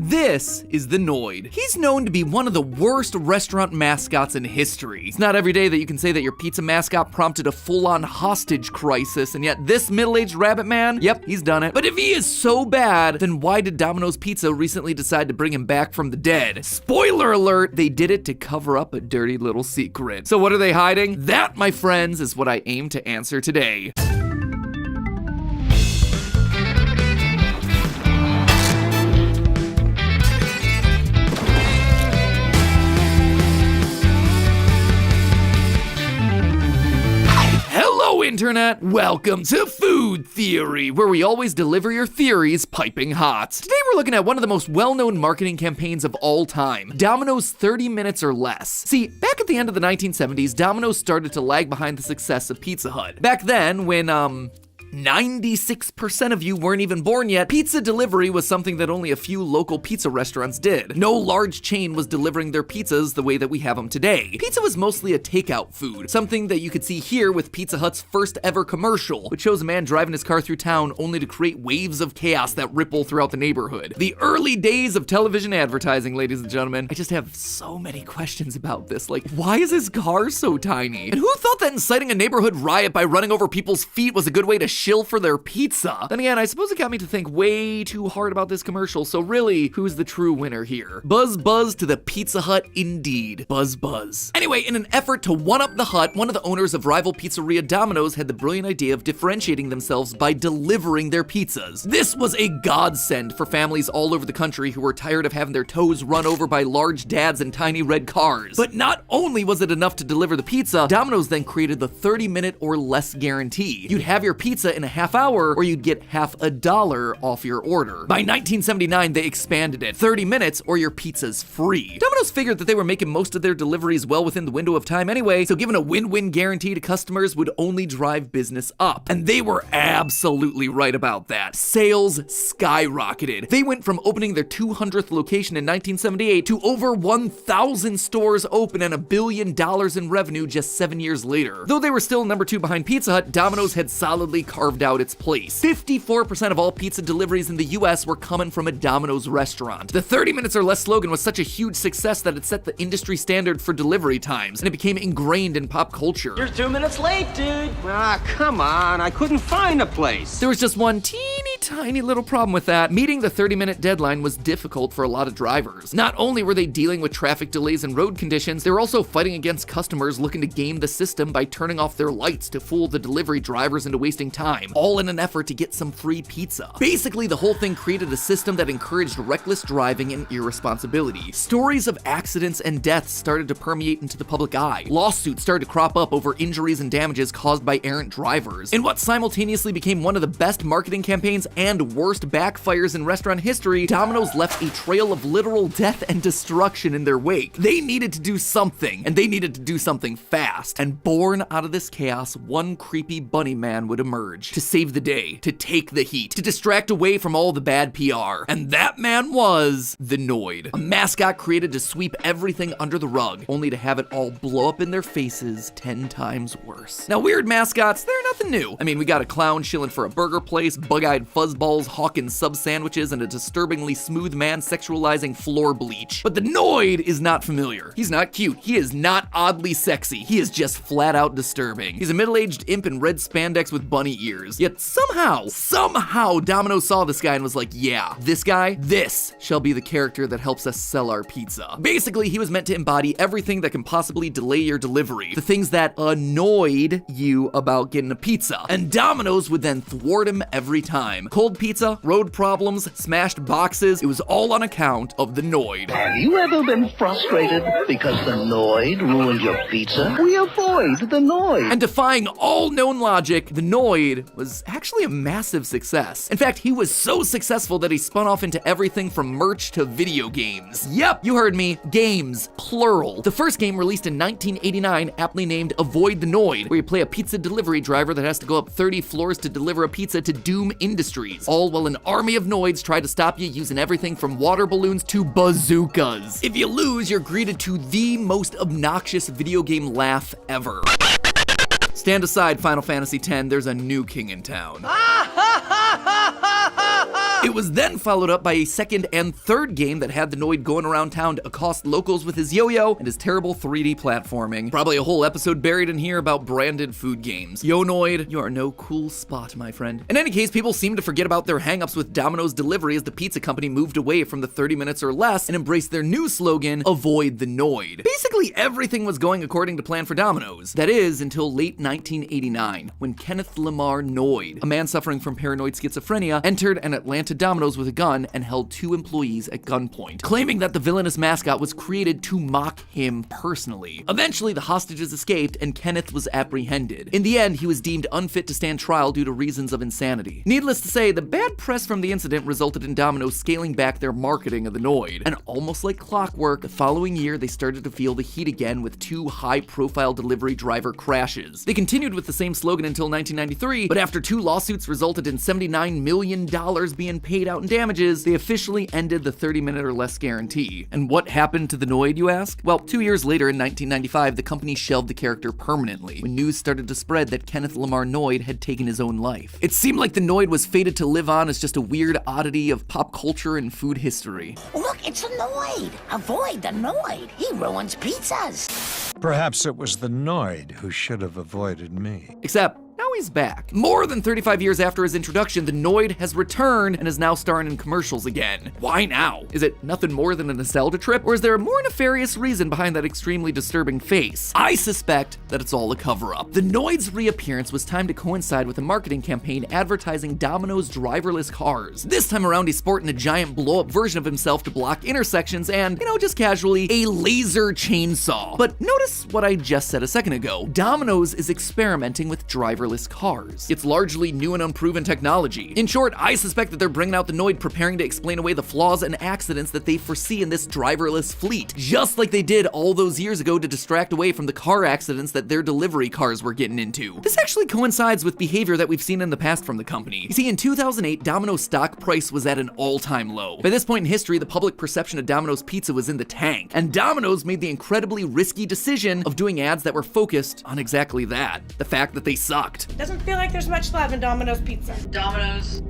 This is the Noid. He's known to be one of the worst restaurant mascots in history. It's not every day that you can say that your pizza mascot prompted a full-on hostage crisis, and yet this middle-aged rabbit man, yep, he's done it. But if he is so bad, then why did Domino's Pizza recently decide to bring him back from the dead? Spoiler alert, they did it to cover up a dirty little secret. So what are they hiding? That, my friends, is what I aim to answer today. Internet, welcome to Food Theory, where we always deliver your theories piping hot. Today we're looking at one of the most well-known marketing campaigns of all time, Domino's 30 Minutes or Less. See, back at the end of the 1970s, Domino's started to lag behind the success of Pizza Hut. Back then, when, 96% of you weren't even born yet, pizza delivery was something that only a few local pizza restaurants did. No large chain was delivering their pizzas the way that we have them today. Pizza was mostly a takeout food, something that you could see here with Pizza Hut's first ever commercial, which shows a man driving his car through town only to create waves of chaos that ripple throughout the neighborhood. The early days of television advertising, ladies and gentlemen. I just have so many questions about this. Like, why is his car so tiny? And who thought that inciting a neighborhood riot by running over people's feet was a good way to shill for their pizza? Then again, I suppose it got me to think way too hard about this commercial, so really, who's the true winner here? Buzz buzz to the Pizza Hut indeed. Buzz buzz. Anyway, in an effort to one-up the Hut, one of the owners of rival pizzeria Domino's had the brilliant idea of differentiating themselves by delivering their pizzas. This was a godsend for families all over the country who were tired of having their toes run over by large dads in tiny red cars. But not only was it enough to deliver the pizza, Domino's then created the 30-minute or less guarantee. You'd have your pizza in a half hour, or you'd get $50 off your order. By 1979, they expanded it. 30 minutes, or your pizza's free. Domino's figured that they were making most of their deliveries well within the window of time anyway, so giving a win-win guarantee to customers would only drive business up. And they were absolutely right about that. Sales skyrocketed. They went from opening their 200th location in 1978 to over 1,000 stores open and $1 billion in revenue just 7 years later. Though they were still number 2 behind Pizza Hut, Domino's had solidly carved out its place. 54% of all pizza deliveries in the US were coming from a Domino's restaurant. The 30 minutes or less slogan was such a huge success that it set the industry standard for delivery times, and it became ingrained in pop culture. You're 2 minutes late, dude. Ah, come on, I couldn't find a place. There was just one tiny little problem with that. Meeting the 30-minute deadline was difficult for a lot of drivers. Not only were they dealing with traffic delays and road conditions, they were also fighting against customers looking to game the system by turning off their lights to fool the delivery drivers into wasting time, all in an effort to get some free pizza. Basically, the whole thing created a system that encouraged reckless driving and irresponsibility. Stories of accidents and deaths started to permeate into the public eye. Lawsuits started to crop up over injuries and damages caused by errant drivers. In what simultaneously became one of the best marketing campaigns and worst backfires in restaurant history, Domino's left a trail of literal death and destruction in their wake. They needed to do something, and they needed to do something fast. And born out of this chaos, one creepy bunny man would emerge to save the day, to take the heat, to distract away from all the bad PR. And that man was the Noid, a mascot created to sweep everything under the rug, only to have it all blow up in their faces 10 times worse. Now, weird mascots, they're nothing new. I mean, we got a clown shilling for a burger place, bug-eyed fuzzballs hawking sub sandwiches, and a disturbingly smooth man sexualizing floor bleach. But the Noid is not familiar. He's not cute. He is not oddly sexy. He is just flat out disturbing. He's a middle-aged imp in red spandex with bunny ears. Yet somehow Domino's saw this guy and was like, yeah, this guy, this shall be the character that helps us sell our pizza. Basically, he was meant to embody everything that can possibly delay your delivery, the things that annoyed you about getting a pizza. And Domino's would then thwart him every time. Cold pizza, road problems, smashed boxes, it was all on account of the Noid. Have you ever been frustrated because the Noid ruined your pizza? We avoid the Noid. And defying all known logic, the Noid was actually a massive success. In fact, he was so successful that he spun off into everything from merch to video games. Yep, you heard me, games, plural. The first game released in 1989, aptly named Avoid the Noid, where you play a pizza delivery driver that has to go up 30 floors to deliver a pizza to Doom Industries, all while an army of Noids try to stop you using everything from water balloons to bazookas. If you lose, you're greeted to the most obnoxious video game laugh ever. Stand aside, Final Fantasy X, there's a new king in town. It was then followed up by a second and third game that had the Noid going around town to accost locals with his yo-yo and his terrible 3D platforming. Probably a whole episode buried in here about branded food games. Yo Noid, you are no cool spot, my friend. In any case, people seem to forget about their hangups with Domino's delivery as the pizza company moved away from the 30 minutes or less and embraced their new slogan, avoid the Noid. Basically, everything was going according to plan for Domino's. That is, until late 1989, when Kenneth Lamar Noid, a man suffering from paranoid schizophrenia, entered an Atlanta Domino's with a gun and held 2 employees at gunpoint, claiming that the villainous mascot was created to mock him personally. Eventually, the hostages escaped and Kenneth was apprehended. In the end, he was deemed unfit to stand trial due to reasons of insanity. Needless to say, the bad press from the incident resulted in Domino's scaling back their marketing of the Noid. And almost like clockwork, the following year they started to feel the heat again with 2 high-profile delivery driver crashes. They continued with the same slogan until 1993, but after 2 lawsuits resulted in $79 million being paid out in damages, they officially ended the 30-minute or less guarantee. And what happened to the Noid, you ask? Well, 2 years later in 1995, the company shelved the character permanently when news started to spread that Kenneth Lamar Noid had taken his own life. It seemed like the Noid was fated to live on as just a weird oddity of pop culture and food history. Look, it's a Noid. Avoid the Noid. He ruins pizzas. Perhaps it was the Noid who should have avoided me. Except, now he's back. More than 35 years after his introduction, the Noid has returned and is now starring in commercials again. Why now? Is it nothing more than a nostalgia trip, or is there a more nefarious reason behind that extremely disturbing face? I suspect that it's all a cover-up. The Noid's reappearance was timed to coincide with a marketing campaign advertising Domino's driverless cars. This time around, he's sporting a giant blow-up version of himself to block intersections and, just casually, a laser chainsaw. But notice what I just said a second ago. Domino's is experimenting with driverless cars. It's largely new and unproven technology. In short, I suspect that they're bringing out the Noid preparing to explain away the flaws and accidents that they foresee in this driverless fleet, just like they did all those years ago to distract away from the car accidents that their delivery cars were getting into. This actually coincides with behavior that we've seen in the past from the company. You see, in 2008, Domino's stock price was at an all-time low. By this point in history, the public perception of Domino's pizza was in the tank, and Domino's made the incredibly risky decision of doing ads that were focused on exactly that, the fact that they sucked. Doesn't feel like there's much love in Domino's pizza. Domino's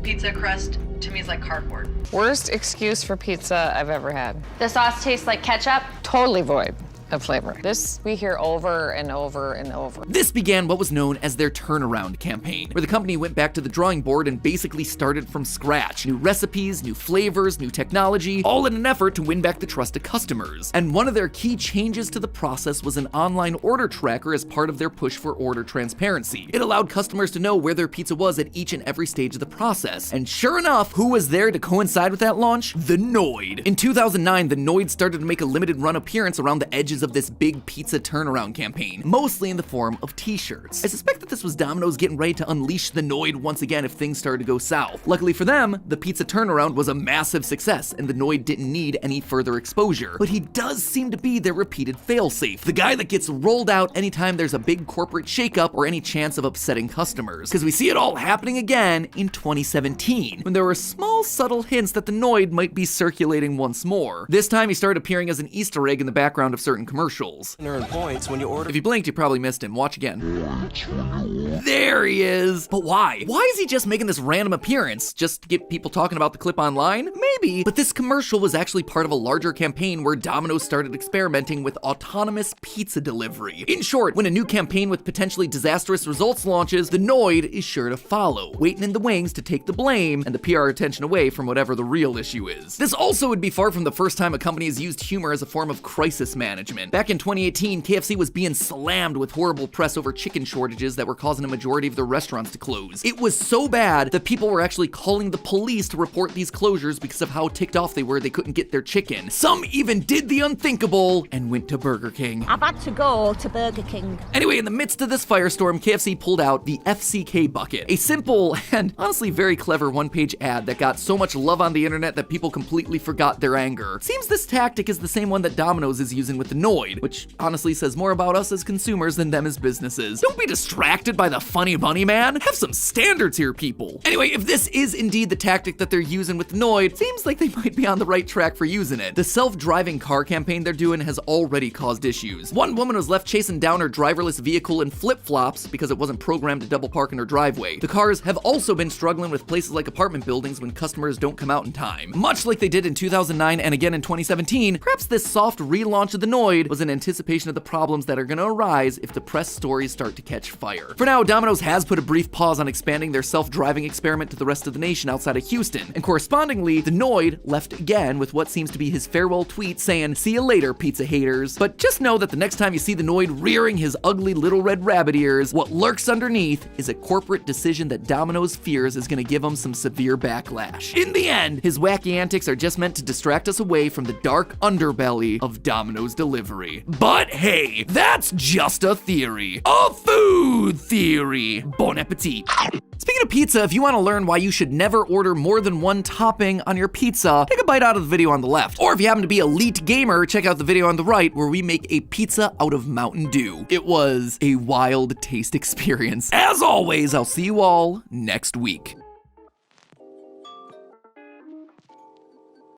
pizza crust to me is like cardboard. Worst excuse for pizza I've ever had. The sauce tastes like ketchup. Totally void of flavor. This we hear over and over and over. This began what was known as their turnaround campaign, where the company went back to the drawing board and basically started from scratch. New recipes, new flavors, new technology, all in an effort to win back the trust of customers. And one of their key changes to the process was an online order tracker as part of their push for order transparency. It allowed customers to know where their pizza was at each and every stage of the process. And sure enough, who was there to coincide with that launch? The Noid. In 2009, the Noid started to make a limited run appearance around the edges of this big pizza turnaround campaign, mostly in the form of t-shirts. I suspect that this was Domino's getting ready to unleash the Noid once again if things started to go south. Luckily for them, the pizza turnaround was a massive success and the Noid didn't need any further exposure. But he does seem to be their repeated failsafe, the guy that gets rolled out anytime there's a big corporate shakeup or any chance of upsetting customers. Because we see it all happening again in 2017, when there were small subtle hints that the Noid might be circulating once more. This time he started appearing as an Easter egg in the background of certain commercials. Earn points when you order. If you blinked, you probably missed him. Watch again. There he is. But why? Why is he just making this random appearance? Just to get people talking about the clip online? Maybe. But this commercial was actually part of a larger campaign where Domino's started experimenting with autonomous pizza delivery. In short, when a new campaign with potentially disastrous results launches, the Noid is sure to follow, waiting in the wings to take the blame and the PR attention away from whatever the real issue is. This also would be far from the first time a company has used humor as a form of crisis management. Back in 2018, KFC was being slammed with horrible press over chicken shortages that were causing a majority of their restaurants to close. It was so bad that people were actually calling the police to report these closures because of how ticked off they were they couldn't get their chicken. Some even did the unthinkable and went to Burger King. I've had to go to Burger King. Anyway, in the midst of this firestorm, KFC pulled out the FCK bucket, a simple and honestly very clever one-page ad that got so much love on the internet that people completely forgot their anger. Seems this tactic is the same one that Domino's is using with the noid, which honestly says more about us as consumers than them as businesses. Don't be distracted by the funny bunny man. Have some standards here, people. Anyway, if this is indeed the tactic that they're using with the noid, seems like they might be on the right track for using it. The self-driving car campaign they're doing has already caused issues. One woman was left chasing down her driverless vehicle in flip-flops because it wasn't programmed to double park in her driveway. The cars have also been struggling with places like apartment buildings when customers don't come out in time. Much like they did in 2009 and again in 2017, perhaps this soft relaunch of the noid was in anticipation of the problems that are going to arise if the press stories start to catch fire. For now, Domino's has put a brief pause on expanding their self-driving experiment to the rest of the nation outside of Houston, and correspondingly, the noid left again with what seems to be his farewell tweet saying, "See you later, pizza haters." But just know that the next time you see the noid rearing his ugly little red rabbit ears, what lurks underneath is a corporate decision that Domino's fears is going to give him some severe backlash. In the end, his wacky antics are just meant to distract us away from the dark underbelly of Domino's delivery. But hey, that's just a theory. A food theory. Bon appetit. Speaking of pizza, if you want to learn why you should never order more than one topping on your pizza, take a bite out of the video on the left. Or if you happen to be elite gamer, check out the video on the right where we make a pizza out of Mountain Dew. It was a wild taste experience. As always, I'll see you all next week.